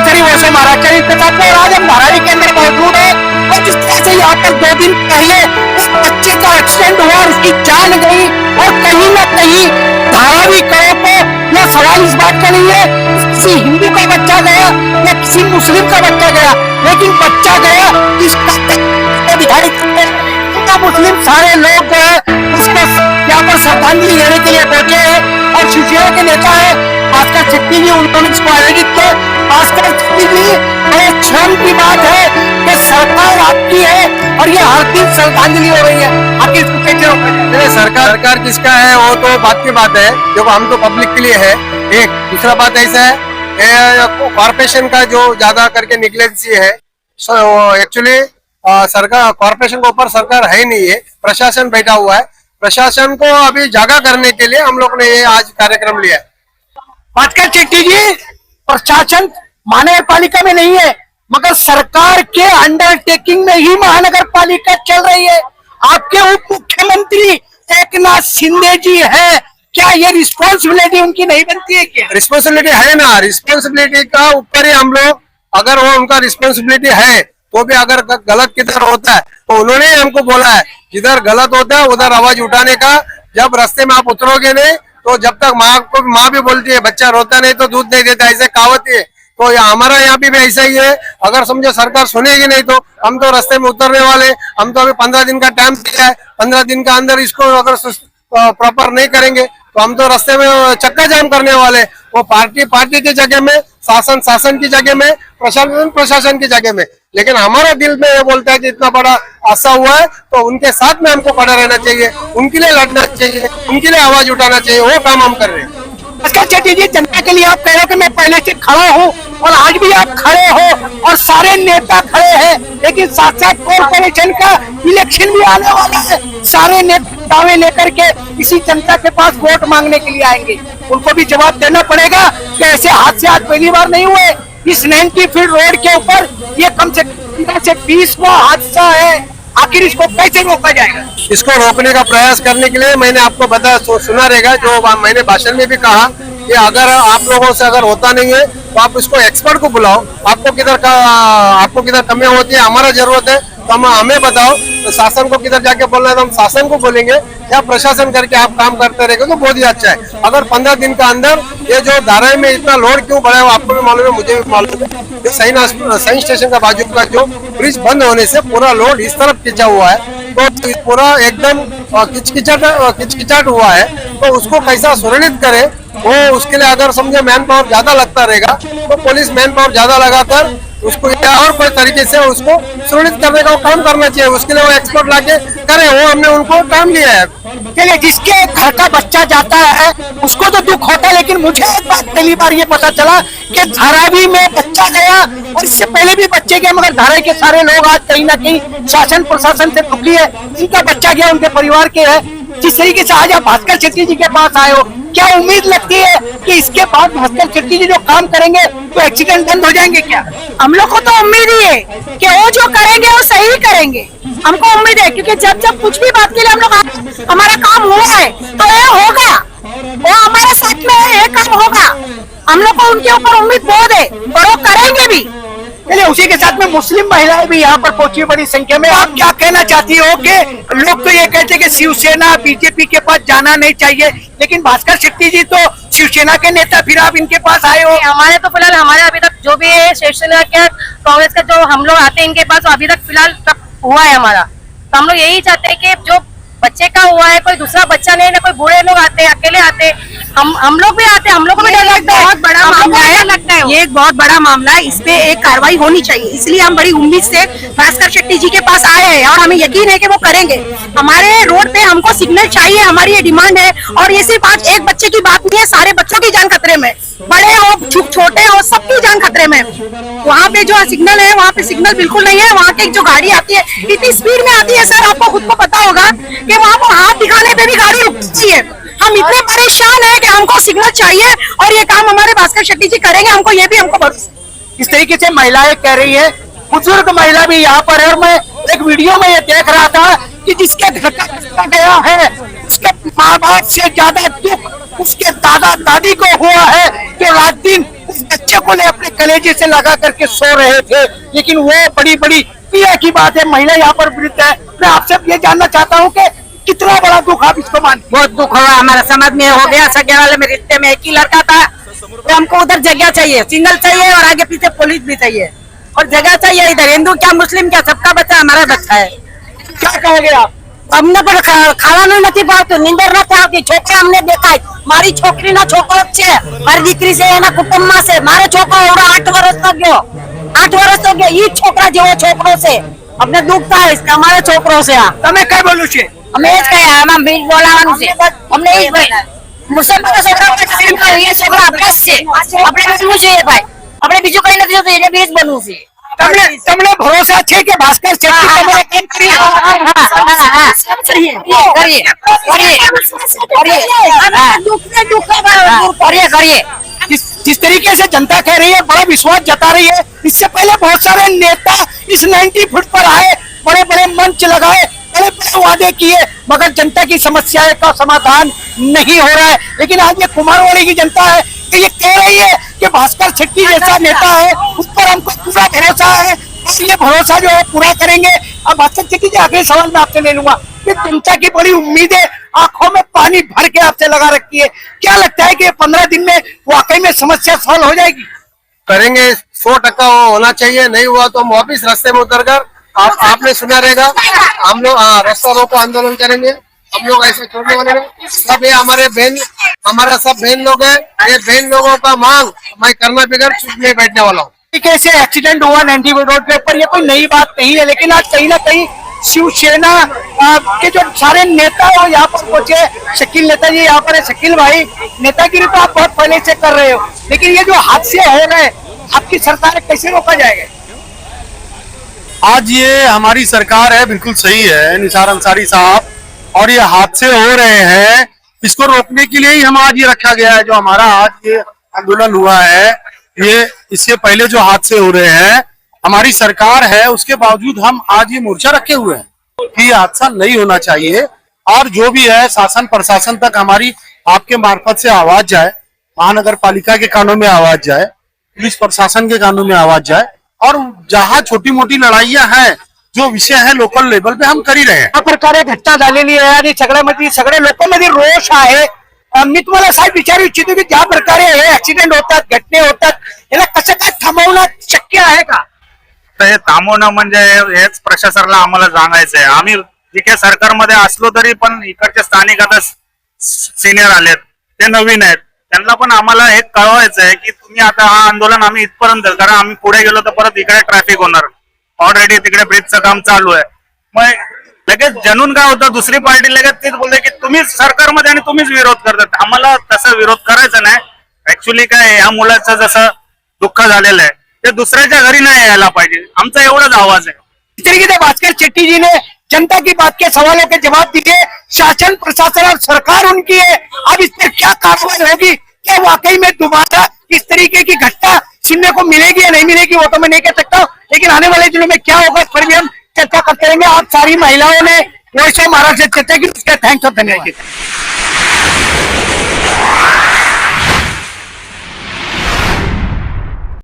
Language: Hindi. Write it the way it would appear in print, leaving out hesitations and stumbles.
कंपलसरी वैसे महाराष्ट्र के साथ में आज हम धारावी के अंदर मौजूद है और जिस तरह से यहाँ पर 2 दिन पहले उस बच्चे का एक्सीडेंट हुआ, उसकी जान गई और कहीं न कहीं धारावी कहो तो यह सवाल इस बात का नहीं है किसी हिंदू का बच्चा गया या किसी मुस्लिम का बच्चा गया, लेकिन बच्चा गया इसका दिखाई मुस्लिम सारे लोग उसको यहाँ पर श्रद्धांजलि देने के लिए बैठे हैं और शिवसेना के नेता है भास्कर शेट्टी जी, उन्होंने इसको आयोजित किया। भास्कर शेट्टी जी, बड़े शर्म की बात है कि सरकार आपकी है और ये हर दिन श्रद्धांजलि हो रही है, आखिर इसको कैसे रोका? सरकार किसका है वो तो बात की बात है, देखो हम तो पब्लिक के लिए है। एक दूसरा बात ऐसा है कॉर्पोरेशन का जो ज्यादा करके निगलेक्सी है, एक्चुअली सरकार कॉर्पोरेशन के ऊपर सरकार है नहीं है, प्रशासन बैठा हुआ है। प्रशासन को अभी जागा करने के लिए हम लोग ने ये आज कार्यक्रम लिया है। भास्कर शेट्टी जी, प्रशासन महानगर पालिका में नहीं है मगर सरकार के अंडरटेकिंग में ही महानगर पालिका चल रही है। आपके उप मुख्यमंत्री एकनाथ शिंदे जी है, क्या ये रिस्पॉन्सिबिलिटी उनकी नहीं बनती है? क्या रिस्पॉन्सिबिलिटी है ना, रिस्पॉन्सिबिलिटी का ऊपर ही हम लोग, अगर वो उनका रिस्पॉन्सिबिलिटी है तो भी अगर गलत किधर होता है तो उन्होंने हमको बोला है जिधर गलत होता है उधर आवाज उठाने का। जब रास्ते में आप उतरोगे नहीं तो जब तक माँ भी बोलती है बच्चा रोता नहीं तो दूध नहीं देता, ऐसे कहावत है। तो हमारा यहाँ भी ऐसा ही है, अगर समझो सरकार सुनेगी नहीं तो हम तो रास्ते में उतरने वाले। हम तो अभी 15 दिन का टाइम दिया है, 15 दिन का अंदर इसको अगर प्रॉपर नहीं करेंगे तो हम तो रास्ते में चक्का जाम करने वाले। वो पार्टी की जगह में, शासन की जगह में, प्रशासन की जगह में। लेकिन हमारा दिल में ये बोलता है कि इतना बड़ा हादसा हुआ है तो उनके साथ में हमको खड़ा रहना चाहिए, उनके लिए लड़ना चाहिए, उनके लिए आवाज उठाना चाहिए, वो काम हम कर रहे हैं। भास्कर शेट्टी जी, जनता के लिए आप कह रहे हो कि मैं पहले से खड़ा हूँ और आज भी आप खड़े हो और सारे नेता खड़े हैं, लेकिन साथ साथ कॉर्पोरेशन का इलेक्शन भी आने वाला है। सारे नेता दावे लेकर के इसी जनता के पास वोट मांगने के लिए आएंगे, उनको भी जवाब देना पड़ेगा कि ऐसे हादसे आज पहली बार नहीं हुए। इस 90 फीट रोड के ऊपर ये कम से 20वां हादसा है, आखिर इसको कैसे रोका जाएगा? इसको रोकने का प्रयास करने के लिए मैंने आपको सुना रहेगा, जो मैंने भाषण में भी कहा कि अगर आप लोगों से अगर होता नहीं है तो आप इसको एक्सपर्ट को बुलाओ। आपको किधर कमियां होती है, हमारा जरूरत है तो हमें बताओ। तो शासन को किधर जाके बोलना है तो हम शासन को बोलेंगे, या प्रशासन करके आप काम करते रहेंगे तो बहुत ही अच्छा है। अगर 15 दिन का अंदर ये जो धारावी में इतना लोड क्यों बढ़ा है आपको भी मालूम है, मुझे भी मालूम है। ये सही स्टेशन का बाजू का जो ब्रिज बंद होने से पूरा लोड इस तरफ खिंचा हुआ है, तो पूरा एकदम किचकिचाट हुआ है। तो उसको कैसा सुरक्षित करे वो, उसके लिए अगर समझे मैन पावर ज्यादा लगता रहेगा तो पुलिस मैन पावर ज्यादा लगाकर उसको या और कोई तरीके से उसको सुरक्षित करने का काम करना चाहिए। उसके लिए वो एक्सपर्ट लाके करे, वो हमने उनको काम लिया है। चलिए, जिसके घर का बच्चा जाता है उसको तो दुख होता है, लेकिन मुझे एक बात पहली बार ये पता चला कि धारावी में बच्चा गया और इससे पहले भी बच्चे गए, मगर धारावी के सारे लोग आज कहीं ना कहीं शासन प्रशासन से दुखी है। इनका बच्चा गया, उनके परिवार के है। जिस तरीके से आज आप भास्कर शेट्टी जी के पास आए हो, क्या उम्मीद लगती है कि इसके बाद भास्कर शेट्टी जी जो काम करेंगे तो एक्सीडेंट बंद हो जाएंगे? क्या हम लोग को तो उम्मीद ही है कि वो जो करेंगे वो सही करेंगे, हमको उम्मीद है। क्योंकि जब कुछ भी बात के लिए हम लोग हमारा काम हुआ है तो ये होगा, वो हमारे साथ में ये काम होगा। हम लोग को उनके ऊपर उम्मीद बहुत है और वो करेंगे भी। चलिए, उसी के साथ में मुस्लिम महिलाएं भी यहाँ पर पहुंची बड़ी संख्या में। आप क्या कहना चाहती हो कि लोग तो ये कहते हैं कि शिवसेना बीजेपी के पास जाना नहीं चाहिए, लेकिन भास्कर शेट्टी जी तो शिवसेना के नेता, फिर आप इनके पास आए हो? हमारे तो फिलहाल हमारे अभी तक जो भी है शिवसेना के कांग्रेस का जो हम लोग आते हैं इनके पास अभी तक फिलहाल हुआ है हमारा। तो हम लोग यही चाहते हैं कि जो बच्चे का हुआ है, कोई दूसरा बच्चा नहीं, ना कोई बूढ़े लोग आते हैं, अकेले आते हैं, हम लोग भी आते हैं, हम लोग को भी डर लगता है। बहुत बड़ा मामला है, ये एक बहुत बड़ा मामला है, इस पे एक कार्रवाई होनी चाहिए। इसलिए हम बड़ी उम्मीद से भास्कर शेट्टी जी के पास आए हैं और हमें यकीन है कि वो करेंगे। हमारे रोड पे हमको सिग्नल चाहिए, हमारी ये डिमांड है। और ये सिर्फ आज एक बच्चे की बात नहीं है, सारे बच्चों की जान खतरे में, बड़े हो छोटे हो सबकी जान खतरे में। वहाँ पे जो सिग्नल है वहाँ पे सिग्नल बिल्कुल नहीं है। वहाँ की जो गाड़ी आती है इतनी स्पीड में आती है सर, आपको खुद को पता होगा कि वहाँ को हाथ दिखाने पे भी गाड़ी रुकती है। हम इतने परेशान हैं कि हमको सिग्नल चाहिए और ये काम हमारे भास्कर शेट्टी जी करेंगे, हमको ये भी हमको भरोसा। इस तरीके से महिलाएं कह रही है, बुजुर्ग महिला भी यहाँ पर है। और मैं एक वीडियो में ये देख रहा था कि जिसके घर का बच्चा गया है उसके माँ बाप से ज्यादा दुख उसके दादा दादी को हुआ है कि रात दिन उस बच्चे को ले अपने कलेजे से लगा करके सो रहे थे, लेकिन वो बड़ी बड़ी पीड़ा की बात है। महिला यहाँ पर वृद्ध है। मैं आपसे ये जानना चाहता हूँ कि कितना बड़ा दुख आप इसको मानते? बहुत दुख हुआ हमारे समाज में, हो गया सगे वाले में रिश्ते में एक ही लड़का था, तो हमको उधर जगह चाहिए, सिंगल चाहिए और आगे पीछे पुलिस भी चाहिए और जगह चाहिए। इधर हिंदू क्या मुस्लिम क्या सबका बच्चा हमारा बच्चा है। क्या कहोगे आप? अમને પણ ખાવાનું નથી ભાવતું, નીંદર નથી આવતી। છોકરા અમને દેખાય, મારી છોકરીનો છોકરો જ છે, મારી દીકરી છે એના કુટુંબમાં છે, મારો છોકરો એવડો 8 વર્ષનો ગયો, 8 વર્ષનો ગયો, ઈ છોકરા જેવો છોકરો છે। અમને દુઃખ થાય કે અમારો છોકરો છે આ। તમે કઈ બોલું છે? અમે એ જ કહીએ, આમાં બીજ બોલાવાનું છે, અમને એ જ ભાઈ મુસલમાનો છોકરા એ છોકરા આપણા જ છે, આપણે બનવું જોઈએ ભાઈ, આપણે બીજું કઈ નથી જોતું, એને બીજ બનવું છે। તમને ભરોસા છે કે ભાસ્કર શેટ્ટી તમારે કેમ કરી? जिस तरीके से जनता कह रही है, बड़ा विश्वास जता रही है। इससे पहले बहुत सारे नेता इस 90 फुट पर आए, बड़े बड़े मंच लगाए, बड़े बड़े वादे किए, मगर जनता की समस्याएं का समाधान नहीं हो रहा है। लेकिन आज ये कुमारवाड़ी की जनता है कि ये कह रही है कि भास्कर शेट्टी जैसा नेता है, उस पर हमको पूरा भरोसा है और ये भरोसा जो है पूरा करेंगे। अब भास्कर शेट्टी जी, आखिरी सवाल मैं आपसे ले लूंगा कि जनता की बड़ी उम्मीदें आंखों में पानी भर के आपसे लगा रखी है, क्या लगता है कि 15 दिन में वाकई में समस्या सॉल्व हो जाएगी? करेंगे, 100% होना चाहिए। नहीं हुआ तो हम वापिस रास्ते में उतर कर, आपने सुना रहेगा, हम लोग रास्ता रोको आंदोलन करेंगे। हम लोग ऐसे छोड़ने वाले नहीं। सब ये हमारे बहन, हमारा सब बहन लोग है, ये बहन लोगों का मांग मैं करना बगैर चुप नहीं बैठने वाला हूँ। कैसे एक्सीडेंट हुआ 90 रोड पे, पर ये कोई नई बात नहीं है, लेकिन आज कहीं ना कहीं शिवसेना के जो सारे नेता हो यहाँ पर पहुंचे। शकील नेताजी यहाँ पर है। शकील भाई, नेतागिरी तो आप बहुत पहले से कर रहे हो, लेकिन ये जो हादसे हो रहे हैं, आपकी सरकार कैसे रोका जाएगा? आज ये हमारी सरकार है, बिल्कुल सही है निसार अंसारी साहब, और ये हादसे हो रहे हैं, इसको रोकने के लिए ही हम आज ये रखा गया है। जो हमारा आज ये आंदोलन हुआ है, ये इससे पहले जो हादसे हो रहे हैं, हमारी सरकार है, उसके बावजूद हम आज ये मोर्चा रखे हुए हैं कि ये हादसा नहीं होना चाहिए। और जो भी है शासन प्रशासन तक हमारी आपके मार्फत से आवाज जाए, महानगर पालिका के कानों में आवाज जाए, पुलिस प्रशासन के कानों में आवाज जाए, और जहाँ छोटी मोठी लढाईया हैं, जो विषय है लोकल लेवल पे हम करी रहे हैं। या प्रकारे घटना झालेली आहे आणि सगळ्या लोकांमध्ये रोष आहे। मी तुम्हाला साहेब विचारू इच्छितो की ज्या प्रकारे हे ऍक्सिडेंट होतात, घटने होतात, याला कसं काय थांबवणं शक्य आहे का? तर हे थांबवणं म्हणजे हेच प्रशासनाला आम्हाला सांगायचंय। आम्ही जे काही सरकारमध्ये असलो तरी पण इकडचे स्थानिक आता सिनियर आलेत, ते नवीन आहेत, त्यांना पण आम्हाला हे कळवायचंय की तुम्ही आता हा आंदोलन आम्ही इथपर्यंत, कारण आम्ही पुढे गेलो तर परत इकडे ट्रॅफिक होणार, ऑलरेडी तिकडे ब्रिजचं काम चालू आहे। मग लगेच जनून काय होतं, दुसरी पार्टी लगेच तेच बोलते की तुम्हीच सरकारमध्ये आणि तुम्हीच विरोध करतात। आम्हाला तसा विरोध करायचा नाही। ऍक्च्युली काय, या मुलाचं जसं दुःख झालेलं आहे ते दुसऱ्याच्या घरी नाही यायला पाहिजे, आमचा एवढाच आवाज है। इस तरीके से भास्कर शेट्टी जी ने जनता की बात के सवालों के जवाब दिए। शासन प्रशासन और सरकार उनकी है, अब इस पर क्या कार्रवाई होगी, क्या वाकई में दोबारा इस तरीके की घटना सुनने को मिलेगी या नहीं मिलेगी, वो तो मैं नहीं कह सकता हूँ, लेकिन आने वाले दिनों में क्या होगा इस पर भी हम चर्चा करते रहेंगे। आप सारी महिलाओं ने वॉइस ऑफ महाराष्ट्र से चर्चा की, उसका थैंक्स और धन्यवाद।